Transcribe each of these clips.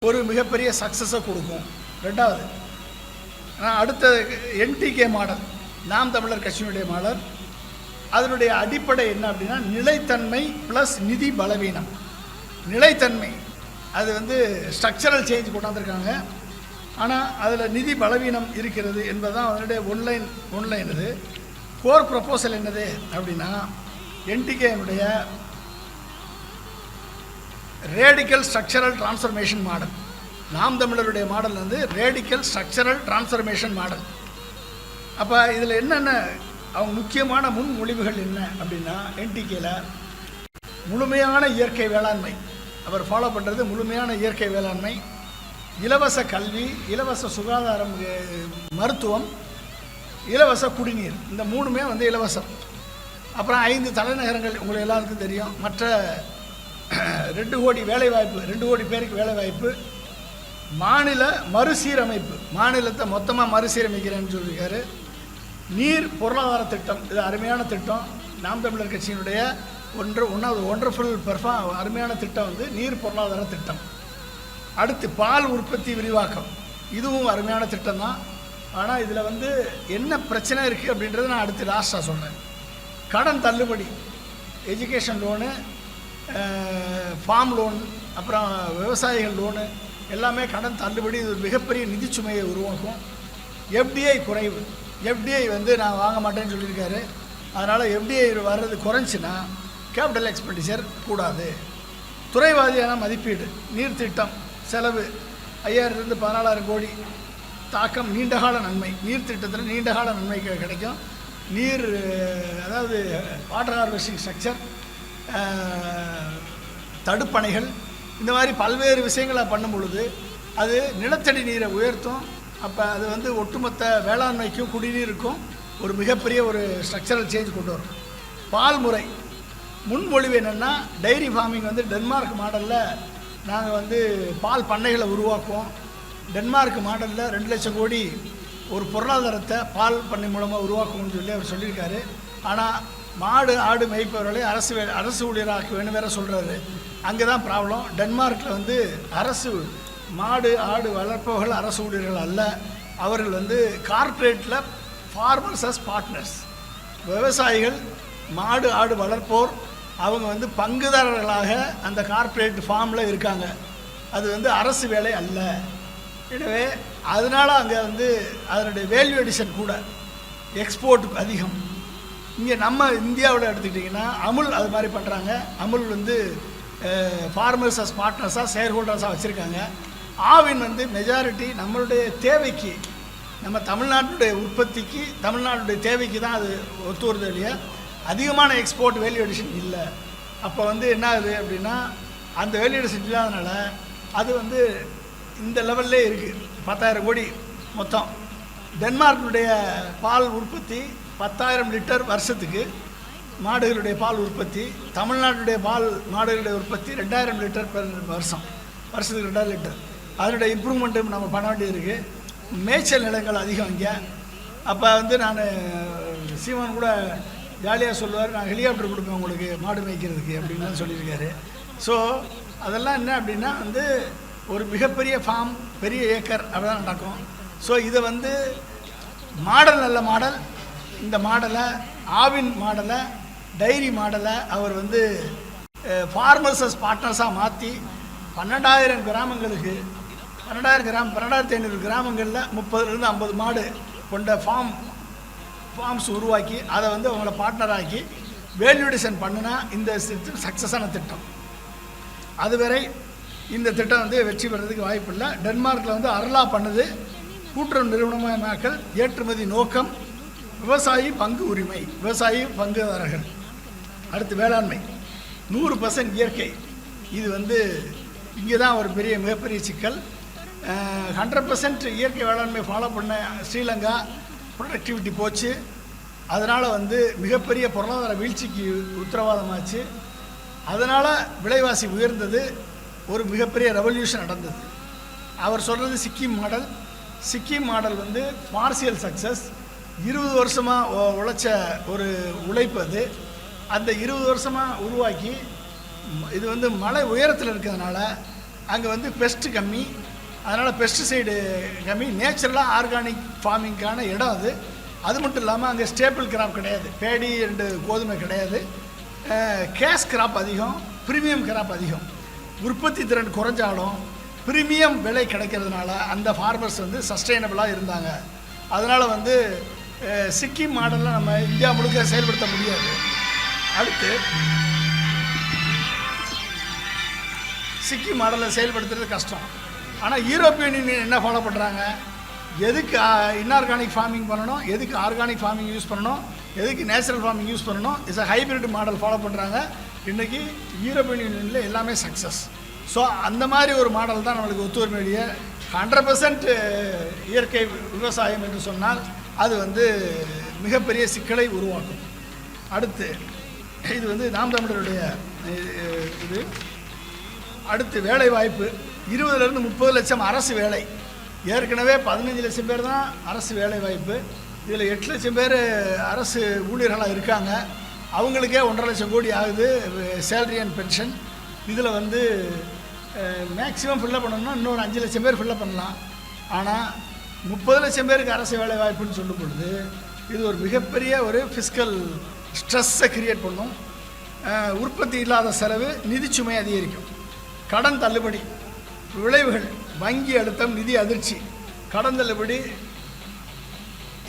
ஒரு மிகப்பெரிய சக்ஸஸை கொடுக்கும். ரெண்டாவது, அடுத்த என்டிகே மாடல், நாம் தமிழர் கட்சியினுடைய மாடல், அதனுடைய அடிப்படை என்ன அப்படின்னா நிலைத்தன்மை ப்ளஸ் நிதி பலவீனம். நிலைத்தன்மை அது வந்து ஸ்ட்ரக்சரல் சேஞ்ச் கொண்டாந்துருக்காங்க, ஆனால் அதில் நிதி பலவீனம் இருக்கிறது என்பதுதான் அதனுடைய ஒன்லைன். இது கோர் ப்ரப்போசல் என்னது அப்படின்னா என்டிகேனுடைய ரேடிக்கல் ஸ்ட்ரக்சரல் டிரான்ஸ்ஃபர்மேஷன் மாடல். நாம் தமிழருடைய மாடல் வந்து ரேடிக்கல் ஸ்ட்ரக்சரல் டிரான்ஸ்ஃபர்மேஷன் மாடல். அப்போ இதில் என்னென்ன அவங்க முக்கியமான முன்மொழிவுகள் என்ன அப்படின்னா, என்டிகேல முழுமையான இயற்கை வேளாண்மை, அவர் ஃபாலோ பண்ணுறது முழுமையான இயற்கை வேளாண்மை, இலவச கல்வி, இலவச சுகாதாரம், மருத்துவம், இலவச குடிநீர், இந்த மூணுமே வந்து இலவசம். அப்புறம் 5 தலைநகரங்கள் உங்களுக்கு எல்லாருக்கும் தெரியும். மற்ற 2 கோடி வேலைவாய்ப்பு, 2 கோடி பேருக்கு வேலைவாய்ப்பு, மாநில மறுசீரமைப்பு, மாநிலத்தை மொத்தமாக மறுசீரமைக்கிறேன்னு சொல்லியிருக்காரு. நீர் பொருளாதார திட்டம், இது அருமையான திட்டம். நாம் தமிழர் கட்சியினுடைய ஒண்டர்ஃபுல் அருமையான திட்டம் வந்து நீர் பொருளாதார திட்டம். அடுத்து பால் உற்பத்தி விரிவாக்கம், இதுவும் அருமையான திட்டம் தான். ஆனால் இதில் வந்து என்ன பிரச்சனை இருக்குது அப்படின்றத நான் அடுத்து லாஸ்ட்டாக சொல்கிறேன். கடன் தள்ளுபடி, எஜுகேஷன் லோனு, ஃபார்ம் லோன், அப்புறம் விவசாயிகள் லோனு, எல்லாமே கடன் தள்ளுபடி. இது ஒரு மிகப்பெரிய நிதி சுமையை உருவாக்கும். எஃப்டிஐ குறைவு, எஃப்டிஐ வந்து நான் வாங்க மாட்டேன்னு சொல்லியிருக்காரு. அதனால் எஃப்டிஐ வர்றது குறைஞ்சின்னா கேபிட்டல் எக்ஸ்பெண்டிச்சர் கூடாது. துறைவாதியான மதிப்பீடு, நீர் திட்டம் செலவு 5000 to 14,000 கோடி தாக்கம், நீண்டகால நன்மை. நீர் திட்டத்தில் நீண்டகால நன்மை கிடைக்கும். நீர் அதாவது வாட்டர் ஹார்வெஸ்டிங் ஸ்ட்ரக்சர், தடுப்பணைகள், இந்த மாதிரி பல்வேறு விஷயங்களை பண்ணும் பொழுது அது நிலத்தடி நீரை உயர்த்தும். அப்போ அது வந்து ஒட்டுமொத்த வேளாண்மைக்கும் குடிநீருக்கும் ஒரு மிகப்பெரிய ஒரு ஸ்ட்ரக்சரல் சேஞ்ச் கொண்டு வரும். பால் முறை முன்மொழிவு என்னென்னா, டைரி ஃபார்மிங் வந்து டென்மார்க் மாடலில் நாங்கள் வந்து பால் பண்ணைகளை உருவாக்குவோம். டென்மார்க் மாடலில் 2 லட்சம் கோடி ஒரு பொருளாதாரத்தை பால் பண்ணை மூலமாக உருவாக்குவோம்னு சொல்லி அவர் சொல்லியிருக்காரு. ஆனால் மாடு ஆடு மேய்ப்பவர்களை அரசு ஊழியராக்க வேணும் வேறு சொல்கிறாரு. அங்கே தான் ப்ராப்ளம். டென்மார்க்கில் வந்து அரசு மாடு ஆடு வளர்ப்பவர்கள் அரசு ஊழியர்கள் அல்ல, அவர்கள் வந்து கார்ப்பரேட்டில் ஃபார்மர்ஸ் அஸ் பார்ட்னர்ஸ், விவசாயிகள் மாடு ஆடு வளர்ப்போர் அவங்க வந்து பங்குதாரர்களாக அந்த கார்ப்பரேட் ஃபார்மில் இருக்காங்க. அது வந்து அரசு வேலை அல்ல. எனவே அதனால் அங்கே வந்து அதனுடைய வேல்யூ அடிஷன் கூட, எக்ஸ்போர்ட்டுக்கு அதிகம். இங்கே நம்ம இந்தியாவில் எடுத்துக்கிட்டிங்கன்னா அமுல் அது மாதிரி பண்ணுறாங்க. அமுல் வந்து ஃபார்மர்ஸ் அஸ் பார்ட்னர்ஸாக ஷேர் ஹோல்டர்ஸாக வச்சுருக்காங்க. ஆவின் வந்து மெஜாரிட்டி நம்மளுடைய தேவைக்கு, நம்ம தமிழ்நாட்டுடைய உற்பத்திக்கு, தமிழ்நாட்டுடைய தேவைக்கு தான் அது ஒத்து வருது இல்லையா, அதிகமான எக்ஸ்போர்ட் வேல்யூ அடிஷன் இல்லை. அப்போ வந்து என்ன ஆகுது அப்படின்னா, அந்த வேல்யூ அடிஷன் இல்லாதனால அது வந்து இந்த லெவல்லே இருக்குது. 10,000 கோடி மொத்தம். டென்மார்க்குடைய பால் உற்பத்தி 10,000 லிட்டர் வருஷத்துக்கு மாடுகளுடைய பால் உற்பத்தி. தமிழ்நாட்டுடைய மாடுகளுடைய உற்பத்தி 2,000 லிட்டர் வருஷத்துக்கு 2,000 லிட்டர். அதனுடைய இம்ப்ரூவ்மெண்ட்டும் நம்ம பண்ண வேண்டியது இருக்குது. மேய்ச்சல் நிலங்கள் அதிகம் இங்கே. அப்போ வந்து நான் சீமான் கூட ஜாலியாக சொல்லுவார், நான் ஹெலிகாப்டர் கொடுப்பேன் உங்களுக்கு மாடு மேய்க்கிறதுக்கு அப்படின்னு சொல்லியிருக்காரு. ஸோ அதெல்லாம் என்ன அப்படின்னா வந்து ஒரு மிகப்பெரிய ஃபார்ம், பெரிய ஏக்கர் அப்படிதான் நடக்கும். ஸோ இதை வந்து மாடல், நல்ல மாடல். இந்த மாடலை, ஆவின் மாடலை, டைரி மாடலை அவர் வந்து ஃபார்மர்ஸ் அஸ் பார்ட்னர்ஸாக மாற்றி 12,000 கிராமங்களுக்கு 12,500 கிராமங்களில் 30 to 50 மாடு கொண்ட ஃபார்ம்ஸ் உருவாக்கி அதை வந்து அவங்கள பார்ட்னராக்கி வேல்யூடேஷன் பண்ணினா இந்த சக்ஸஸான திட்டம். அதுவரை இந்த திட்டம் வந்து வெற்றி பெறதுக்கு வாய்ப்பு இல்லை. டென்மார்க்கில் வந்து அர்லா பண்ணுது. கூட்டுறவு நிறுவனமயமாக்கல், ஏற்றுமதி நோக்கம், விவசாயி பங்கு உரிமை, விவசாயி பங்குதாரர்கள். அடுத்து வேளாண்மை 100% இயற்கை. இது வந்து இங்கே தான் ஒரு மிகப்பெரிய சிக்கல். 100% இயற்கை வேளாண்மை ஃபாலோ பண்ண ஸ்ரீலங்கா ப்ரொடக்டிவிட்டி போச்சு. அதனால் வந்து மிகப்பெரிய பொருளாதார வீழ்ச்சிக்கு உத்தரவாதமாச்சு. அதனால் விலைவாசி உயர்ந்தது. ஒரு மிகப்பெரிய ரெவல்யூஷன் நடந்தது. அவர் சொல்கிறது சிக்கிம் மாடல் வந்து பார்சியல் சக்ஸஸ். 20 வருஷமாக உழைச்ச ஒரு உழைப்பு அது. அந்த 20 வருஷமாக உருவாக்கி இது வந்து மலை உயரத்தில் இருக்கிறதுனால அங்கே வந்து பெஸ்ட்டு கம்மி, அதனால் பெஸ்டிசைடு கம்மி, நேச்சுரலாக ஆர்கானிக் ஃபார்மிங்க்கான இடம் அது. அது மட்டும் இல்லாமல் அங்கே ஸ்டேபிள் கிராப் கிடையாது, பேடி அண்டு கோதுமை கிடையாது, கேஷ் கிராப் அதிகம், ப்ரீமியம் கிராப் அதிகம். உற்பத்தி திறன் குறைஞ்சாலும் ப்ரீமியம் விலை கிடைக்கிறதுனால அந்த ஃபார்மர்ஸ் வந்து சஸ்டைனபிளாக இருந்தாங்க. அதனால் வந்து சிக்கிம் மாடலில் நம்ம இந்தியா முழுக்க செயல்படுத்த முடியாது. அடுத்து சிக்கிம் மாடலில் செயல்படுத்துறது கஷ்டம். ஆனால் யூரோப்பியன் யூனியன் என்ன ஃபாலோ பண்ணுறாங்க, எதுக்கு இன்ஆர்கானிக் ஃபார்மிங் பண்ணணும், எதுக்கு ஆர்கானிக் ஃபார்மிங் யூஸ் பண்ணணும், எதுக்கு நேச்சுரல் ஃபார்மிங் யூஸ் பண்ணணும், it's a hybrid model follow பண்ணுறாங்க. இன்றைக்கி யூரோப்பியன் யூனியனில் எல்லாமே சக்ஸஸ். ஸோ அந்த மாதிரி ஒரு மாடல் தான் நம்மளுக்கு ஒத்துழைமையுடைய 100% இயற்கை விவசாயம் என்று சொன்னால் அது வந்து மிகப்பெரிய சிக்கலை உருவாக்கும். அடுத்து இது வந்து நாம் தமிழருடைய இது. அடுத்து வேலை வாய்ப்பு 20லேருந்து 30 லட்சம் அரசு வேலை. ஏற்கனவே 15 லட்சம் பேர் தான் அரசு வேலை வாய்ப்பு. இதில் 8 லட்சம் பேர் அரசு ஊழியர்களாக இருக்காங்க. அவங்களுக்கே 1.5 லட்சம் கோடி ஆகுது சேலரி அண்ட் பென்ஷன். இதில் வந்து மேக்ஸிமம் ஃபில்லப் பண்ணணும்னா இன்னொரு 5 லட்சம் பேர் ஃபில்லப் பண்ணலாம். ஆனால் 30 லட்சம் பேருக்கு அரசு வேலை வாய்ப்புன்னு சொல்லும் பொழுது இது ஒரு மிகப்பெரிய ஒரு ஃபிஸ்கல் ஸ்ட்ரெஸ்ஸை கிரியேட் பண்ணும். உற்பத்தி இல்லாத செலவு, நிதிச்சுமை அதிகரிக்கும், கடன் தள்ளுபடி, விளைவுகள் வங்கி அழுத்தம், நிதி அதிர்ச்சி, கடன் தள்ளுபடி,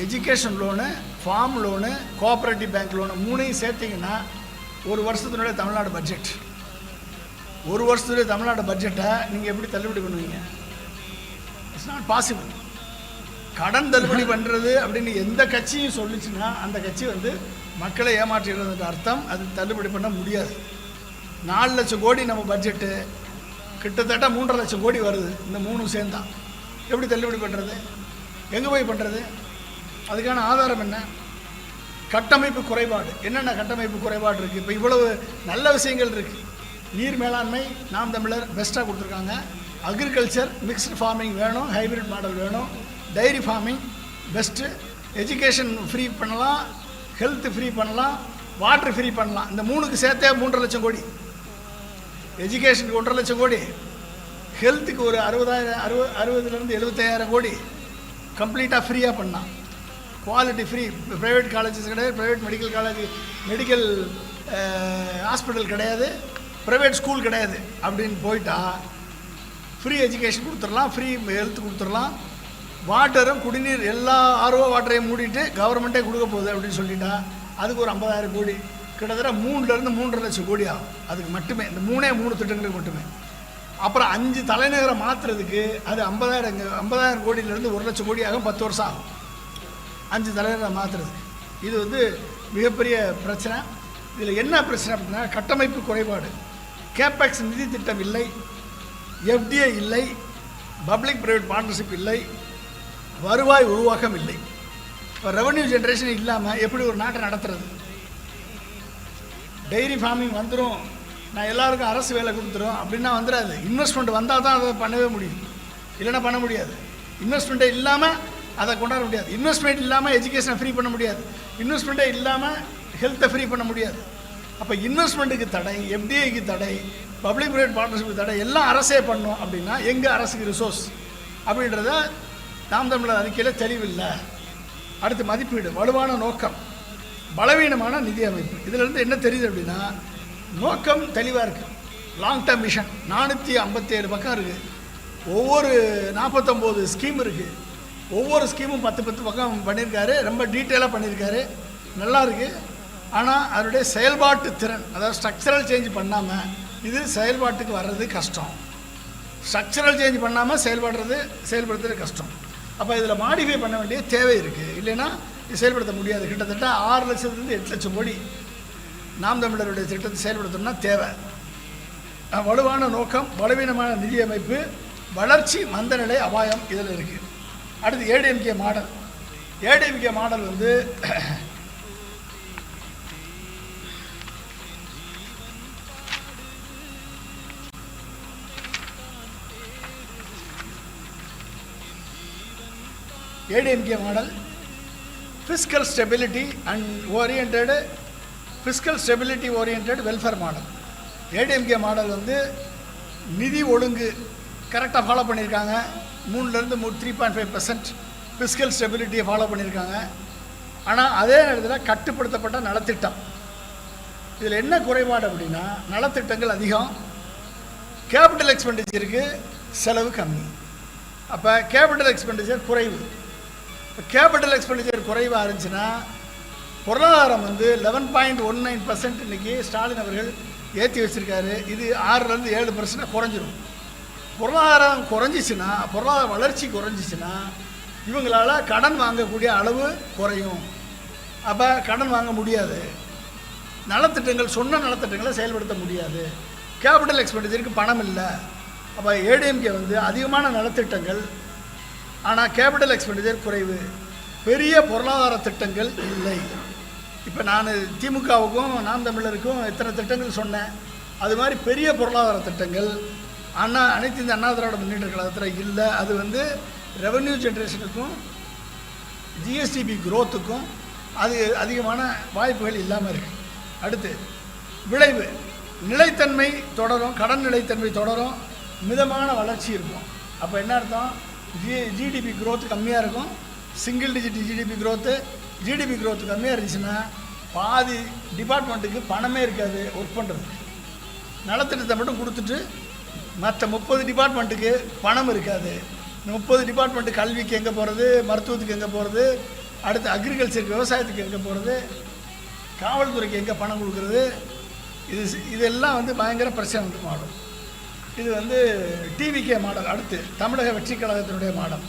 education loan, farm loan, cooperative bank loan 3ஐயும் சேர்த்திங்கன்னா ஒரு வருஷத்தினுடைய தமிழ்நாடு பட்ஜெட், ஒரு வருஷத்துடைய தமிழ்நாடு பட்ஜெட்டை நீங்கள் எப்படி தள்ளுபடி பண்ணுவீங்க? It's not possible. கடன் தள்ளுபடி பண்ணுறது அப்படின்னு எந்த கட்சியும் சொல்லிச்சுன்னா அந்த கட்சி வந்து மக்களை ஏமாற்றுகிறதுன்ற அர்த்தம். அது தள்ளுபடி பண்ண முடியாது. 4 லட்சம் கோடி நம்ம பட்ஜெட்டு, கிட்டத்தட்ட 3.5 லட்சம் கோடி வருது. இந்த 3 சேர்ந்தான் எப்படி தள்ளுபடி பண்ணுறது? எங்கே போய் பண்ணுறது? அதுக்கான ஆதாரம் என்ன? கட்டமைப்பு குறைபாடு. என்னென்ன கட்டமைப்பு குறைபாடு இருக்குது? இப்போ இவ்வளவு நல்ல விஷயங்கள் இருக்குது. நீர் மேலாண்மை நாம் தமிழர் பெஸ்ட்டாக கொடுத்துருக்காங்க. அக்ரிகல்ச்சர் மிக்ஸ்டு ஃபார்மிங் வேணும், ஹைப்ரிட் மாடல் வேணும். Dairy farming best. Education free பண்ணலாம், ஹெல்த் ஃப்ரீ பண்ணலாம், வாட்டர் ஃப்ரீ பண்ணலாம். இந்த 3க்கு சேர்த்தே 3.5 லட்சம் கோடி. எஜுகேஷனுக்கு 1.5 லட்சம் கோடி, ஹெல்த்துக்கு ஒரு 60,000-70,000 கோடி கம்ப்ளீட்டாக ஃப்ரீயாக பண்ணலாம். Quality free. ப்ரைவேட் காலேஜஸ் கிடையாது, private medical college, medical hospital கிடையாது, ப்ரைவேட் ஸ்கூல் கிடையாது. அப்படின்னு போயிட்டா ஃப்ரீ எஜுகேஷன் கொடுத்துடலாம், ஃப்ரீ ஹெல்த் கொடுத்துடலாம். வாட்டரும் குடிநீர் எல்லா ஆர்ஓ வாட்டரையும் மூடிட்டு கவர்மெண்ட்டே கொடுக்க போகுது அப்படின்னு சொல்லிட்டா அதுக்கு ஒரு 50,000 கோடி, கிட்டத்தட்ட 3லேருந்து 3.5 லட்சம் கோடி ஆகும். அதுக்கு மட்டுமே இந்த 3 திட்டங்களுக்கு மட்டுமே. அப்புறம் 5 தலைநகரை மாற்றுறதுக்கு அது 50,000 கோடியிலேருந்து 1 லட்சம் கோடி ஆகும். 10 வருஷம் ஆகும் 5 தலைநகரை மாற்றுறதுக்கு. இது வந்து மிகப்பெரிய பிரச்சனை. இதில் என்ன பிரச்சனை அப்படின்னா கட்டமைப்பு குறைபாடு, கேபெக்ஸ் நிதி திட்டம் இல்லை, எஃப்டிஐ இல்லை, பப்ளிக் ப்ரைவேட் பார்ட்னர்ஷிப் இல்லை, வருவாய் உருவாக்கம் இல்லை. இப்போ ரெவன்யூ ஜென்ரேஷன் இல்லாமல் எப்படி ஒரு நாட்டை நடத்துறது? டைரி ஃபார்மிங் வந்துடும், நான் எல்லாருக்கும் அரசு வேலை கொடுத்துரும் அப்படின்னா வந்துடாது. இன்வெஸ்ட்மெண்ட் வந்தால் தான் அதை பண்ணவே முடியும், இல்லைன்னா பண்ண முடியாது. இன்வெஸ்ட்மெண்ட்டே இல்லாமல் அதை கொண்டாட முடியாது. இன்வெஸ்ட்மெண்ட் இல்லாமல் எஜுகேஷனை ஃப்ரீ பண்ண முடியாது. இன்வெஸ்ட்மெண்ட்டே இல்லாமல் ஹெல்த்தை ஃப்ரீ பண்ண முடியாது. அப்போ இன்வெஸ்ட்மெண்ட்டுக்கு தடை, எஃப்டிஐக்கு தடை, பப்ளிக் ப்ரைவேட் பார்ட்னர்ஷிப் தடை, எல்லாம் அரசே பண்ணும். அப்படின்னா எங்கே அரசுக்கு ரிசோர்ஸ் அப்படின்றத நாம் தமிழர் அறிக்கையில் தெளிவில்லை. அடுத்து மதிப்பீடு, வலுவான நோக்கம், பலவீனமான நிதி அமைப்பு. இதிலிருந்து என்ன தெரியுது அப்படின்னா நோக்கம் தெளிவாக இருக்குது. லாங் டேர்ம் விஷன் 457 பக்கம் இருக்குது. ஒவ்வொரு 49 ஸ்கீம் இருக்குது. ஒவ்வொரு ஸ்கீமும் 10 பக்கம் பண்ணியிருக்காரு. ரொம்ப டீட்டெயிலாக பண்ணியிருக்காரு, நல்லா இருக்குது. ஆனால் அதனுடைய செயல்பாட்டு திறன், அதாவது ஸ்ட்ரக்சரல் சேஞ்ச் பண்ணாமல் இது செயல்பாட்டுக்கு வர்றது கஷ்டம். ஸ்ட்ரக்சரல் சேஞ்ச் பண்ணாமல் செயல்படுத்துறது கஷ்டம். அப்போ இதில் மாடிஃபை பண்ண வேண்டிய தேவை இருக்குது, இல்லைன்னா இது செயல்படுத்த முடியாது. கிட்டத்தட்ட 6 லட்சத்துலேருந்து 8 லட்சம் கோடி நாம் தமிழருடைய திட்டத்தை செயல்படுத்தணும்னா தேவை. வலுவான நோக்கம், பலவீனமான நிதி அமைப்பு, வளர்ச்சி மந்தநிலை அபாயம் இதில் இருக்குது. அடுத்து ஏடிஎம்கே மாடல். ஏடிஎம்கே மாடல் வந்து ADMK model fiscal stability and fiscal stability orient welfare model. ADMK model வந்து நிதி ஒழுங்கு கரெக்டாக ஃபாலோ பண்ணியிருக்காங்க. 3லேருந்து 3.5% ஃபிஸ்கல் ஸ்டெபிலிட்டியை ஃபாலோ பண்ணியிருக்காங்க. ஆனால் அதே நேரத்தில் கட்டுப்படுத்தப்பட்ட நலத்திட்டம். இதில் என்ன குறைபாடு அப்படின்னா, நலத்திட்டங்கள் அதிகம், கேபிட்டல் எக்ஸ்பெண்டிச்சருக்கு செலவு கம்மி. அப்போ கேபிட்டல் எக்ஸ்பெண்டிச்சர் குறைவு. இப்போ கேபிட்டல் எக்ஸ்பெண்டிச்சர் குறைவாக இருந்துச்சுன்னா பொருளாதாரம் வந்து 11.19% இன்றைக்கி ஸ்டாலின் அவர்கள் ஏற்றி வச்சுருக்காரு. இது 6லேருந்து 7% குறைஞ்சிரும். பொருளாதாரம் குறைஞ்சிச்சுன்னா, பொருளாதார வளர்ச்சி குறைஞ்சிச்சுன்னா இவங்களால் கடன் வாங்கக்கூடிய அளவு குறையும். அப்போ கடன் வாங்க முடியாது, நலத்திட்டங்கள் சொன்ன நலத்திட்டங்களை செயல்படுத்த முடியாது, கேபிட்டல் எக்ஸ்பெண்டிச்சருக்கு பணம் இல்லை. அப்போ ஏடிஎம்கே வந்து அதிகமான நலத்திட்டங்கள், ஆனால் கேபிட்டல் எக்ஸ்பெண்டிச்சர் குறைவு, பெரிய பொருளாதார திட்டங்கள் இல்லை. இப்போ நான் திமுகவுக்கும் நாம் தமிழருக்கும் எத்தனை திட்டங்கள் சொன்னேன், அது மாதிரி பெரிய பொருளாதார திட்டங்கள் அனைத்து இந்த அண்ணா திராவிட முன்னேற்ற கழகத்தில் இல்லை. அது வந்து ரெவென்யூ ஜென்ரேஷனுக்கும் ஜிஎஸ்டிபி குரோத்துக்கும் அது அதிகமான வாய்ப்புகள் இல்லாமல் இருக்குது. அடுத்து விளைவு, நிலைத்தன்மை தொடரும், கடன் நிலைத்தன்மை தொடரும், மிதமான வளர்ச்சி இருக்கும். அப்போ என்ன அர்த்தம், ஜிடிபி குரோத்து கம்மியாக இருக்கும், single digit GDP growth. GDP growth கம்மியாக இருந்துச்சுன்னா பாதி டிபார்ட்மெண்ட்டுக்கு பணமே இருக்காது ஒர்க் பண்ணுறதுக்கு. நலத்திட்டத்தை மட்டும் கொடுத்துட்டு மற்ற 30 டிபார்ட்மெண்ட்டுக்கு பணம் இருக்காது. 30 டிபார்ட்மெண்ட்டு கல்விக்கு எங்கே போகிறது, மருத்துவத்துக்கு எங்கே போகிறது, அடுத்து அக்ரிகல்ச்சருக்கு விவசாயத்துக்கு எங்கே போகிறது, காவல்துறைக்கு எங்கே பணம் கொடுக்குறது, இதெல்லாம் வந்து பயங்கர பிரச்சனை வந்து மாடல். இது வந்து டிவிகே மாடல். அடுத்து தமிழக வெற்றி கழகத்தினுடைய மாடல்.